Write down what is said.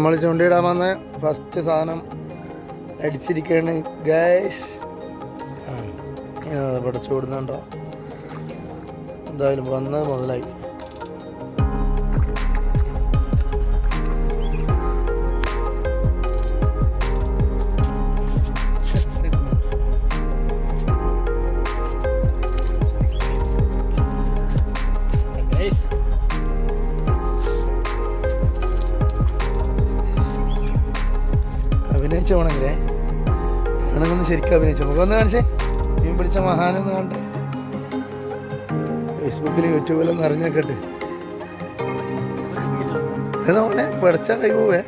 നമ്മൾ ചൂണ്ടിയിടാൻ വന്ന ഫസ്റ്റ് സാധനം അടിച്ചിരിക്കുകയാണ് ഗൈസ്. ഇവിടെ ചൂടുന്നുണ്ടോ? എന്തായാലും വന്നത് മുതലായി. അഭിനയിച്ചു പോകണമെങ്കിലേ ഞാനൊന്ന് ശരിക്കും അഭിനയിച്ചു മുഖം ഒന്ന് കാണിച്ചേ. മീൻ പിടിച്ച മഹാനൊന്ന് കണ്ടേ. ഫേസ്ബുക്കിൽ യൂട്യൂബിലൊന്നും അറിഞ്ഞേക്കട്ടെ. നോക്കണേ പഠിച്ച കൈ പോവേ.